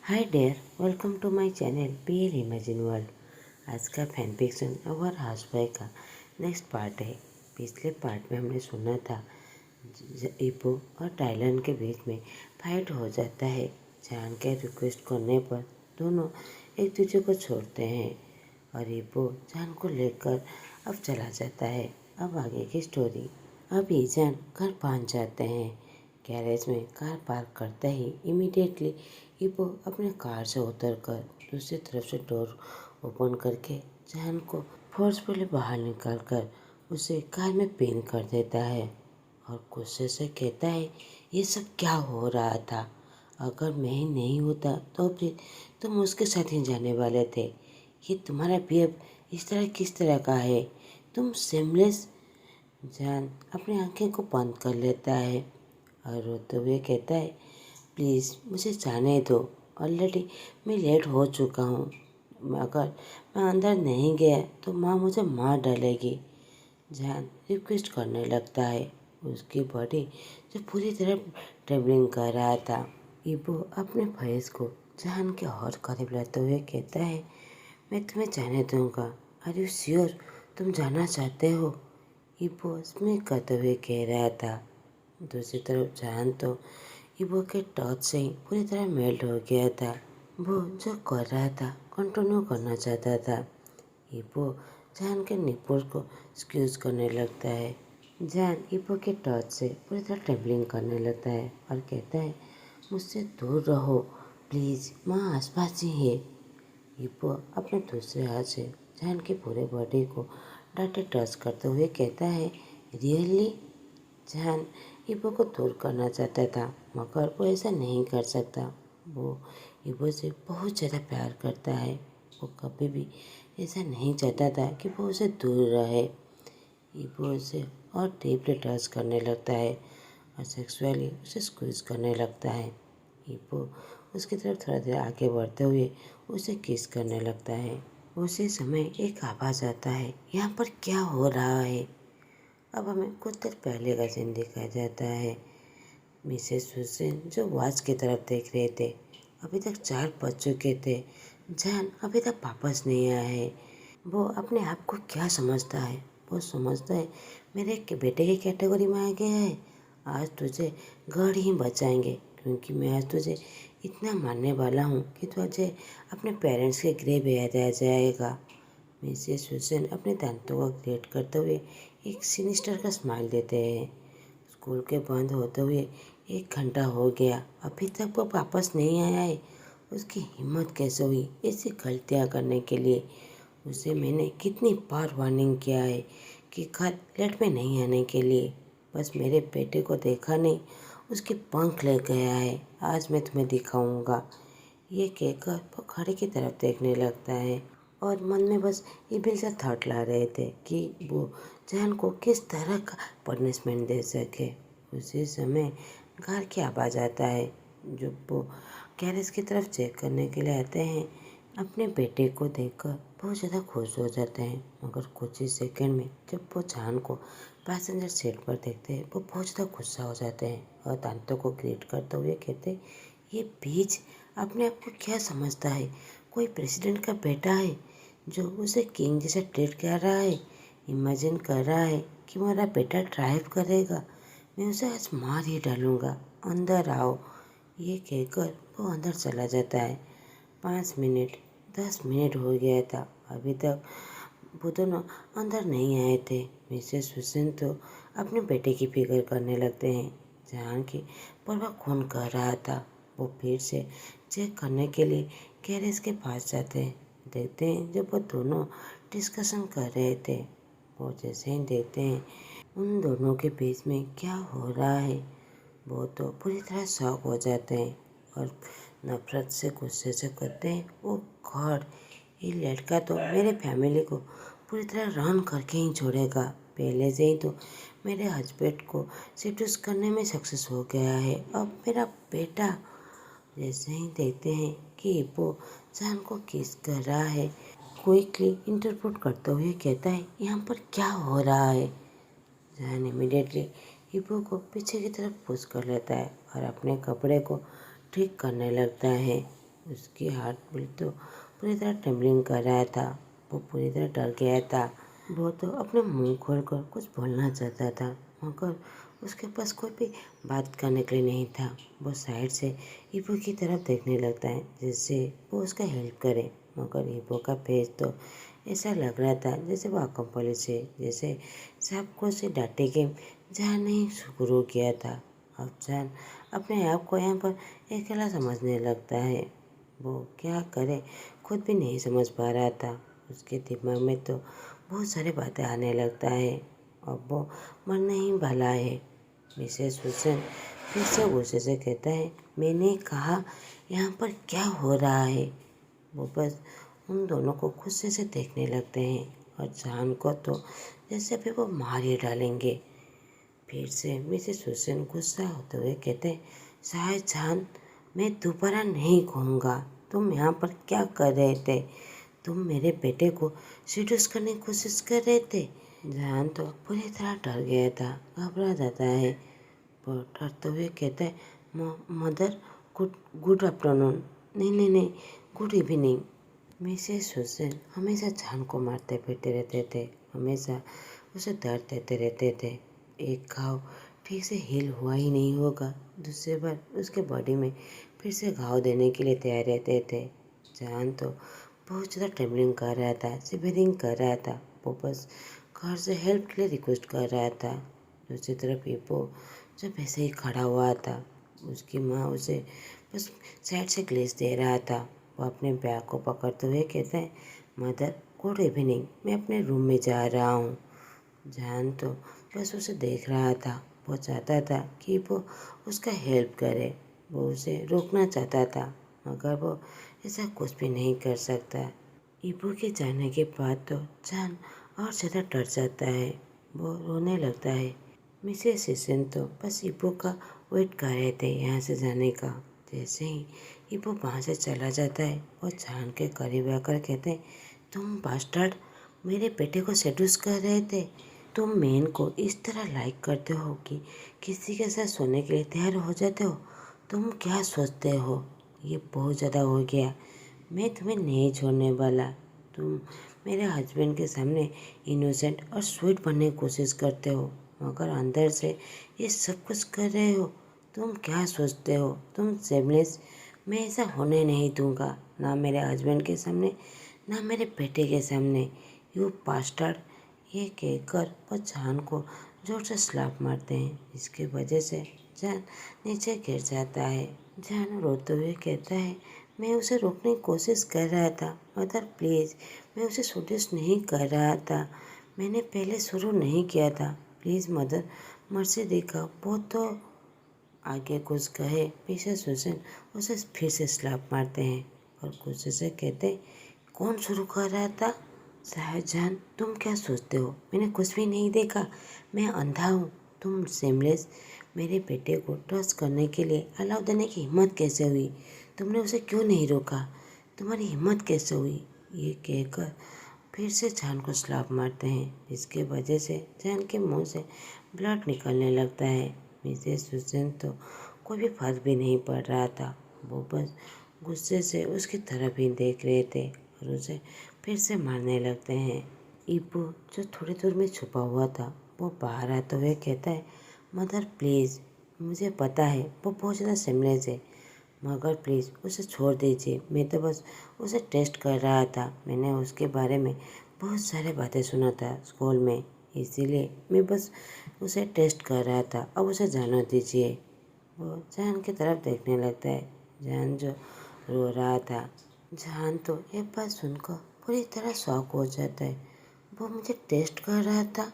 Hi dear, welcome to my channel P L imagine world. आज का fan fiction our housewife का next part है। पिछले पार्ट में हमने सुना था इपो और टाइलन के बीच में फाइट हो जाता है। जान के रिक्वेस्ट करने पर दोनों एक दूसरे को छोड़ते हैं और इपो जान को लेकर अब चला जाता है। अब आगे की स्टोरी। अब ईजान घर पहुंच जाते हैं। गैरेज में कार पार्क करते ही इमीडिएटली इपो अपने कार से उतरकर दूसरी तरफ से डोर ओपन करके जान को फोर्सफुली बाहर निकालकर उसे कार में पिन कर देता है और गुस्से से कहता है, ये सब क्या हो रहा था? अगर मैं ही नहीं होता तो फिर तुम उसके साथ ही जाने वाले थे। ये तुम्हारा बिहेव इस तरह किस तरह का है? तुम सेमलेस। जान अपनी आंखें को बंद कर लेता है और रोते हुए कहता है, प्लीज़ मुझे जाने दो। ऑलरेडी मैं लेट हो चुका हूँ। अगर मैं अंदर नहीं गया तो माँ मुझे मार डालेगी। जान रिक्वेस्ट करने लगता है। उसकी बॉडी जो पूरी तरह ट्रेवलिंग कर रहा था। इबो अपने भैंस को जान के और करीब लाते हुए कहता है, मैं तुम्हें जाने दूंगा। आर यू श्योर तुम जाना चाहते हो? इबो स्मित करते हुए कह रहा था। दूसरी तरफ जान तो इबो के टच से ही पूरी तरह मेल्ट हो गया था। वो जो कर रहा था कंटिन्यू करना चाहता था। इबो जान के निपुण को स्क्यूज करने लगता है। जान इबो के टच से पूरी तरह ट्रेवलिंग करने लगता है और कहता है, मुझसे दूर रहो प्लीज़, माँ आसपास ही है। इबो अपने दूसरे हाथ से जान की पूरे बॉडी को डांटे टच करते हुए कहता है, रियली? जान इबो को दूर करना चाहता था मगर वो ऐसा नहीं कर सकता। वो इबो से बहुत ज़्यादा प्यार करता है। वो कभी भी ऐसा नहीं चाहता था कि वो उसे दूर रहे। इबो उसे और डीपली टच करने लगता है और सेक्सुअली उसे स्क्वीज करने लगता है। इबो उसकी तरफ थोड़ा देर आगे बढ़ते हुए उसे किस करने लगता है। उसी समय एक आवाज़ आता है, यहाँ पर क्या हो रहा है? अब हमें कुछ देर पहले का सीन दिखाया जाता है। मिसेस हुसैन जो वॉच की तरफ देख रहे थे। अभी तक 4 बज चुके थे। जान अभी तक वापस नहीं आया है। वो अपने आप को क्या समझता है? वो समझता है मेरे बेटे की कैटेगरी में आ गया है। आज तुझे गढ़ ही बचाएंगे क्योंकि मैं आज तुझे इतना मारने वाला हूँ कि तुझे अपने पेरेंट्स के ग्रेव याद आ जाएगा। मिसेस हुसैन अपने दांतों को ग्रेट करते हुए एक सिनिस्टर का स्माइल देते हैं। स्कूल के बंद होते हुए 1 घंटा हो गया, अभी तक वो वापस नहीं आया है। उसकी हिम्मत कैसे हुई ऐसी गलतियाँ करने के लिए? उसे मैंने कितनी बार वार्निंग किया है कि घर लेट में नहीं आने के लिए। बस मेरे बेटे को देखा नहीं, उसके पंख ले गया है। आज मैं तुम्हें दिखाऊंगा। ये कहकर वो घड़ी की तरफ देखने लगता है और मन में बस इबिल से थॉट ला रहे थे कि वो जान को किस तरह का पनिशमेंट दे सके। उसी समय घर की आवाज़ आता है। जब वो गैरेज की तरफ चेक करने के लिए आते हैं, अपने बेटे को देखकर बहुत ज़्यादा खुश हो जाते हैं मगर कुछ ही सेकंड में जब वो जान को पैसेंजर सीट पर देखते हैं वो बहुत ज़्यादा गुस्सा हो जाते हैं और दांतों को ग्रेट करते हुए कहते हैं, ये बीच अपने आप को क्या समझता है? कोई प्रेसिडेंट का बेटा है जो उसे किंग जैसा ट्रीट कर रहा है। इमेजिन कर रहा है कि मेरा बेटा ड्राइव करेगा, मैं उसे आज मार ही डालूंगा। अंदर आओ। ये कहकर वो अंदर चला जाता है। 5 मिनट 10 मिनट हो गया था, अभी तक वो दोनों अंदर नहीं आए थे। मिसेस हुसैन तो अपने बेटे की फिक्र करने लगते हैं। जान की परवाह कौन कर रहा था? वो फिर से चेक करने के लिए गैरेज के पास जाते हैं। देखते हैं जब वो दोनों डिस्कशन कर रहे थे। वो जैसे ही देखते हैं उन दोनों के बीच में क्या हो रहा है, वो तो पूरी तरह शॉक हो जाते हैं और नफरत से गुस्से से कहते हैं, ओ गॉड, ये लड़का तो मेरे फैमिली को पूरी तरह रन करके ही छोड़ेगा। पहले से ही तो मेरे हस्बैंड को सेड्यूस करने में सक्सेस हो गया है, अब मेरा बेटा। जैसे ही देखते हैं कि वो जान को किस कर रहा है, क्विकली इंटरप्रेट करते हुए कहता है, यहाँ पर क्या हो रहा है? जान इमीडिएटली इबो को पीछे की तरफ पुश कर लेता है और अपने कपड़े को ठीक करने लगता है। उसकी हार्ट बीट तो पूरी तरह ट्रेम्बलिंग कर रहा था। वो पूरी तरह डर गया था। वो तो अपने मुंह खोलकर कुछ बोलना चाहता था, मगर उसके पास कोई भी बात करने के लिए नहीं था। वो साइड से ईबो की तरफ देखने लगता है जिससे वो उसका हेल्प करे, मगर ईबो का फेस तो ऐसा लग रहा था जैसे वो अकम्प्लिश है, जैसे सबको से डांटे के जान नहीं शुरू किया था। अब जान अपने आप को यहाँ पर अकेला समझने लगता है। वो क्या करे खुद भी नहीं समझ पा रहा था। उसके दिमाग में तो बहुत सारी बातें आने लगता है। अब वो मरने ही वाला है। मिसेस हुसैन फिर से गुस्से से कहता है, मैंने कहा यहाँ पर क्या हो रहा है। वो बस उन दोनों को गुस्से से देखने लगते हैं और जान को तो जैसे भी वो मार ही डालेंगे। फिर से मिसेस हुसैन गुस्सा होते हुए कहते हैं, शायद जान मैं दोबारा नहीं कहूँगा। तुम यहाँ पर क्या कर रहे थे? तुम मेरे बेटे को सीडुस करने की कोशिश कर रहे थे। जान तो पूरी तरह डर गया था, घबरा जाता है। वो डरते हुए कहता है, मदर गुड गुड आफ्टरनून, नहीं नहीं नहीं, गुड इवनिंग। मिसेस हुसैन हमेशा जान को मारते पीटते रहते थे, हमेशा उसे दर्द देते रहते थे। एक घाव ठीक से हील हुआ ही नहीं होगा, दूसरी बार उसके बॉडी में फिर से घाव देने के लिए तैयार रहते थे। जान तो बहुत ज़्यादा ट्रेवलिंग कर रहा था, सिविलिंग कर रहा था। वो बस घर से हेल्प के लिए रिक्वेस्ट कर रहा था। दूसरी तरफ ईपो जब ऐसे ही खड़ा हुआ था, उसकी माँ उसे बस साइड से ग्लेस दे रहा था। वो अपने बैग को पकड़ते हुए कहते हैं, मदर गुड इवनिंग, मैं अपने रूम में जा रहा हूँ। जान तो बस उसे देख रहा था। वो चाहता था कि वो उसका हेल्प करे, वो उसे रोकना चाहता था, मगर वो ऐसा कुछ भी नहीं कर सकता। ईबो के जाने के बाद तो जान और ज़्यादा डर जाता है। वो रोने लगता है। मिसेस हिसन तो बस ईबो का वेट कर रहे थे यहाँ से जाने का। जैसे ही ईबो वहाँ से चला जाता है, वो जान के करीब आकर कहते हैं, तुम बास्टर्ड मेरे बेटे को सेड्यूस कर रहे थे। तुम मैन को इस तरह लाइक करते हो कि किसी के साथ सोने के लिए तैयार हो जाते हो। तुम क्या सोचते हो? ये बहुत ज़्यादा हो गया। मैं तुम्हें नहीं छोड़ने वाला। तुम मेरे हस्बैंड के सामने इनोसेंट और स्वीट बनने की कोशिश करते हो, मगर अंदर से ये सब कुछ कर रहे हो। तुम क्या सोचते हो? तुम सेमलेस। मैं ऐसा होने नहीं दूंगा, ना मेरे हस्बैंड के सामने, ना मेरे बेटे के सामने। You bastard. ये कहकर वो जान को जोर से स्लैप मारते हैं। इसकी वजह से जान नीचे गिर जाता है। जान रोते हुए कहता है, मैं उसे रोकने की कोशिश कर रहा था मदर प्लीज़, मैं उसे सुडिस नहीं कर रहा था। मैंने पहले शुरू नहीं किया था। प्लीज़ मदर मर्सी दिखाओ। वो तो आगे कुछ कहे मिसेस हुसैन उसे फिर से स्लैप मारते हैं और गुस्से से कहते, कौन शुरू कर रहा था? शाहजहान, तुम क्या सोचते हो? मैंने कुछ भी नहीं देखा। मैं अंधा हूँ। तुम सेमलेस मेरे बेटे को ट्रस्ट करने के लिए अलाउ देने की हिम्मत कैसे हुई? तुमने उसे क्यों नहीं रोका? तुम्हारी हिम्मत कैसे हुई? ये कहकर फिर से जान को स्लैप मारते हैं, जिसके वजह से जान के मुंह से ब्लड निकलने लगता है। मिसेस हुसैन तो कोई भी फर्क भी नहीं पड़ रहा था। वो बस गुस्से से उसकी तरफ ही देख रहे थे और उसे फिर से मारने लगते हैं। ईबो जो थोड़ी दूर में छुपा हुआ था, वो बाहर आते हुए कहता है, मदर प्लीज़, मुझे पता है वो बहुत ज़्यादा सिमलेस है, मगर प्लीज़ उसे छोड़ दीजिए। मैं तो बस उसे टेस्ट कर रहा था। मैंने उसके बारे में बहुत सारे बातें सुना था स्कूल में, इसीलिए मैं बस उसे टेस्ट कर रहा था। अब उसे जाने दीजिए। वो जान की तरफ देखने लगता है, जान जो रो रहा था। जान तो ये बात सुनकर पूरी तरह शॉक हो जाता है। वो मुझे टेस्ट कर रहा था,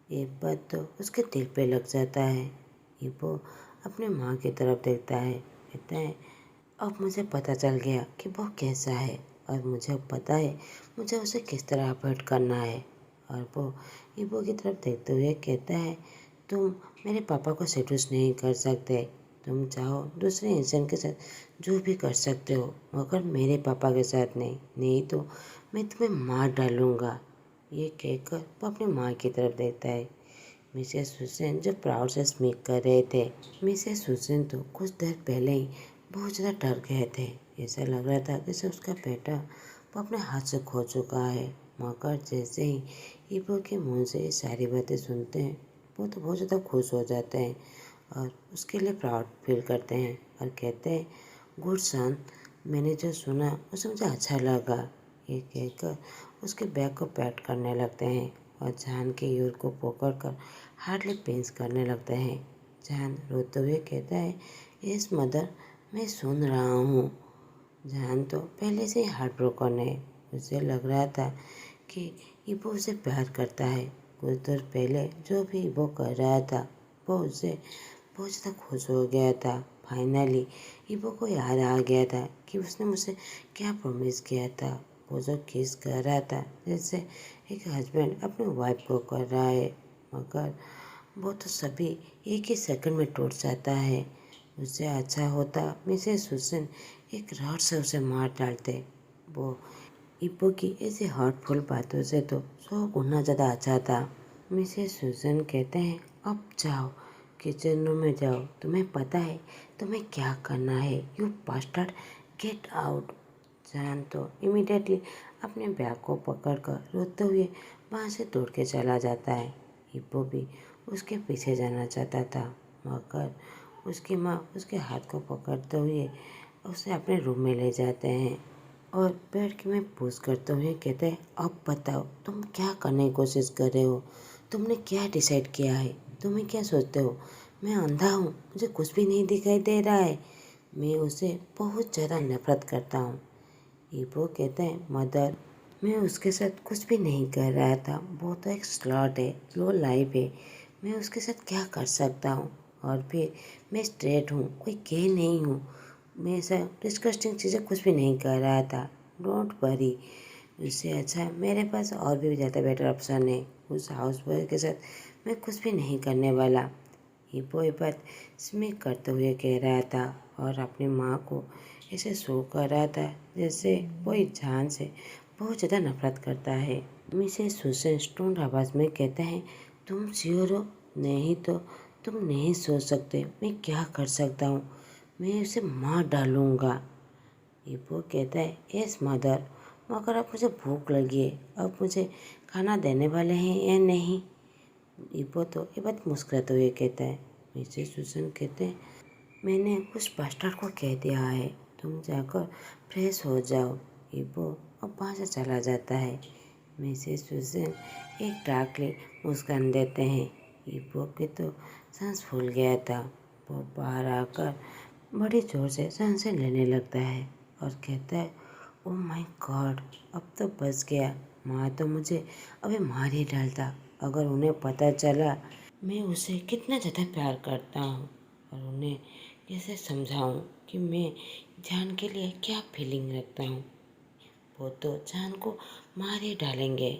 ये बात तो उसके दिल पे लग जाता है। वो अपनी माँ की तरफ देखता है, कहता है, अब मुझे पता चल गया कि वो कैसा है और मुझे अब पता है मुझे उसे किस तरह अवॉइड करना है। और वो ईबो की तरफ देखते हुए कहता है, तुम मेरे पापा को सेड्यूस नहीं कर सकते। तुम चाहो दूसरे इंसान के साथ जो भी कर सकते हो, मगर मेरे पापा के साथ नहीं, नहीं तो मैं तुम्हें मार डालूँगा। ये कहकर वो अपनी माँ की तरफ देखता है। मिसेस हुसैन जो प्राउड से स्मीक कर रहे थे। मिसेस हुसैन तो कुछ देर पहले ही बहुत ज़्यादा डर गए थे। ऐसा लग रहा था जैसे उसका बेटा वो अपने हाथ से खो चुका है। मगर जैसे ही ईबो के मुंह से ये सारी बातें सुनते हैं, वो तो बहुत ज़्यादा खुश हो जाते हैं और उसके लिए प्राउड फील करते हैं और कहते हैं, गुड सन, मैंने जो सुना उसे मुझे अच्छा लगा। ये कहकर उसके बैग को पैट करने लगते हैं और जान के यूर को पकड़कर हार्डली पेंस करने लगते हैं। जान रोते हुए कहता है, यस मदर, मैं सुन रहा हूँ। जान तो पहले से ही हार्ट ब्रोकन है। उसे लग रहा था कि इबो उसे प्यार करता है। कुछ देर पहले जो भी इबो कर रहा था वो उसे बहुत ज़्यादा खुश हो गया था। फाइनली इबो को याद आ गया था कि उसने मुझसे क्या प्रॉमिस किया था। वो जो किस कर रहा था जैसे एक हस्बैंड अपनी वाइफ को कर रहा है, मगर वो तो सभी एक ही सेकंड में टूट जाता है। उससे अच्छा होता मिसेस हुसैन एक रॉड से उसे मार डालते। वो इब्बो की ऐसी हर्टफुल बातों से तो 100 गुना ज़्यादा अच्छा था। मिसेस सुजन कहते हैं, अब जाओ, किचन रूम में जाओ, तुम्हें पता है तुम्हें क्या करना है। You bastard, get out. जान तो इमीडिएटली अपने बैग को पकड़कर रोते हुए वहाँ से दौड़ के चला जाता है। इब्बो भी उसके पीछे जाना चाहता था, मगर उसकी माँ उसके हाथ को पकड़ते हुए उसे अपने रूम में ले जाते हैं और बैठ में पूछ करते हुए कहते हैं, अब बताओ तुम क्या करने की कोशिश कर रहे हो। तुमने क्या डिसाइड किया है। तुम्हें क्या सोचते हो मैं अंधा हूँ, मुझे कुछ भी नहीं दिखाई दे रहा है। मैं उसे बहुत ज़्यादा नफरत करता हूँ। इबो कहते हैं, मदर, मैं उसके साथ कुछ भी नहीं कर रहा था। वो तो एक स्लॉट है, लो लाइफ है। मैं उसके साथ क्या कर सकता हूँ। और फिर मैं स्ट्रेट हूँ, कोई गे नहीं हूँ। मैं ऐसा डिस्कस्टिंग चीज़ें कुछ भी नहीं कर रहा था। Don't worry. उससे अच्छा मेरे पास और भी ज़्यादा बेटर ऑप्शन है। उस हाउस बॉय के साथ मैं कुछ भी नहीं करने वाला। इबो ये बात स्मिक करते हुए कह रहा था और अपनी माँ को ऐसे शो कर रहा था जैसे वो इस जान से बहुत ज़्यादा नफरत करता है। मिसेस सुसन स्टोन आवाज़ में कहते हैं, तुम श्योर हो? नहीं तो तुम नहीं सोच सकते मैं क्या कर सकता हूँ। मैं उसे मार डालूँगा। इबो कहता है, यस मदर, मगर अब मुझे भूख लगी है। अब मुझे खाना देने वाले हैं या नहीं। इबो तो ये बात मुस्कुराते हुए कहता है। मिसेस सुसन कहते हैं, मैंने उस बास्टर्ड को कह दिया है, तुम जाकर फ्रेश हो जाओ। इबो अब वहाँ से चला जाता है। मिसेस सुसन एक डार्कली मुस्कान देते हैं। इबो के तो सांस फूल गया था। वो बाहर आकर बड़ी जोर से सांसें लेने लगता है और कहता है, ओह माय गॉड, अब तो बच गया। माँ तो मुझे अभी मार ही डालता अगर उन्हें पता चला मैं उसे कितना ज़्यादा प्यार करता हूँ और उन्हें कैसे समझाऊँ कि मैं जान के लिए क्या फीलिंग रखता हूँ। वो तो जान को मार ही डालेंगे।